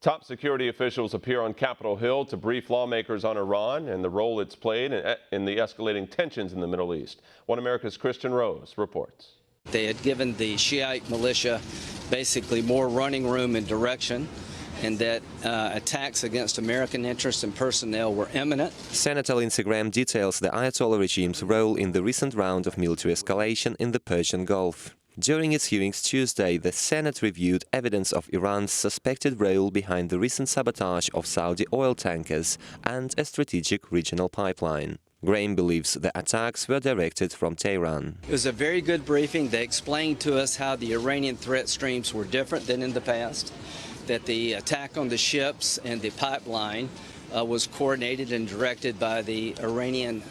Top security officials appear on Capitol Hill to brief lawmakers on Iran and the role it's played in the escalating tensions in the Middle East. One America's Kristian Rouz reports. They had given the Shiite militia basically more running room and direction, and that attacks against American interests and personnel were imminent. Senator Lindsey Graham details the Ayatollah regime's role in the recent round of military escalation in the Persian Gulf. During its hearings Tuesday, the Senate reviewed evidence of Iran's suspected role behind the recent sabotage of Saudi oil tankers and a strategic regional pipeline. Graham believes the attacks were directed from Tehran. It was a very good briefing. They explained to us how the Iranian threat streams were different than in the past, that the attack on the ships and the pipeline was coordinated and directed by the Iranian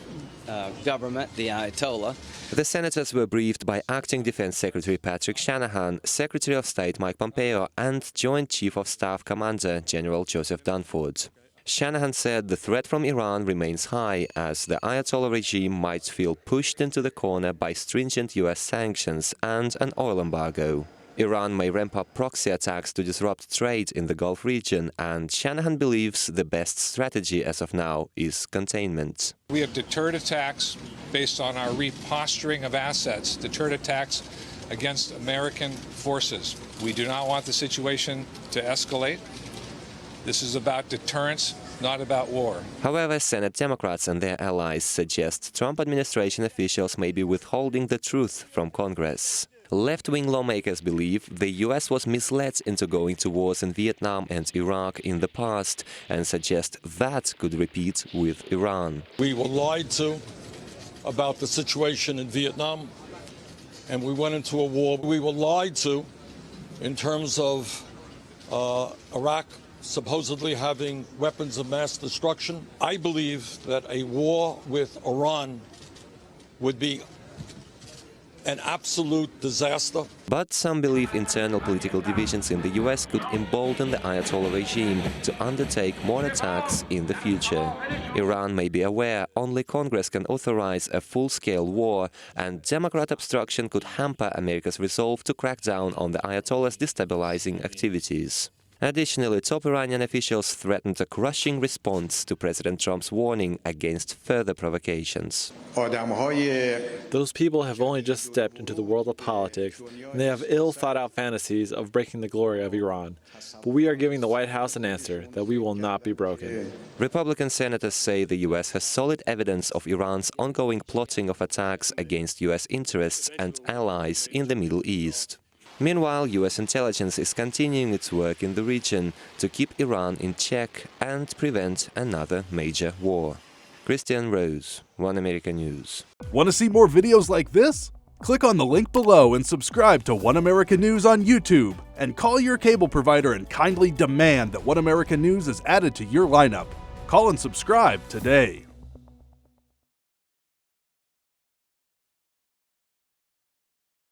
government, the Ayatollah. The senators were briefed by Acting Defense Secretary Patrick Shanahan, Secretary of State Mike Pompeo, and Joint Chief of Staff Commander General Joseph Dunford. Shanahan said the threat from Iran remains high, as the Ayatollah regime might feel pushed into the corner by stringent U.S. sanctions and an oil embargo. Iran may ramp up proxy attacks to disrupt trade in the Gulf region, and Shanahan believes the best strategy as of now is containment. We have deterred attacks based on our reposturing of assets, deterred attacks against American forces. We do not want the situation to escalate. This is about deterrence, not about war. However, Senate Democrats and their allies suggest Trump administration officials may be withholding the truth from Congress. Left-wing lawmakers believe the U.S. was misled into going to wars in Vietnam and Iraq in the past and suggest that could repeat with Iran. We were lied to about the situation in Vietnam, and we went into a war. We were lied to in terms of Iraq supposedly having weapons of mass destruction. I believe that a war with Iran would be an absolute disaster. But some believe internal political divisions in the U.S. could embolden the Ayatollah regime to undertake more attacks in the future. Iran may be aware only Congress can authorize a full-scale war, and Democrat obstruction could hamper America's resolve to crack down on the Ayatollah's destabilizing activities. Additionally, top Iranian officials threatened a crushing response to President Trump's warning against further provocations. Those people have only just stepped into the world of politics, and they have ill-thought-out fantasies of breaking the glory of Iran. But we are giving the White House an answer that we will not be broken. Republican senators say the U.S. has solid evidence of Iran's ongoing plotting of attacks against U.S. interests and allies in the Middle East. Meanwhile, U.S. intelligence is continuing its work in the region to keep Iran in check and prevent another major war. Kristian, Rouz, One America News. Want to see more videos like this? Click on the link below and subscribe to One America News on YouTube, and call your cable provider and kindly demand that One America News is added to your lineup. Call and subscribe today.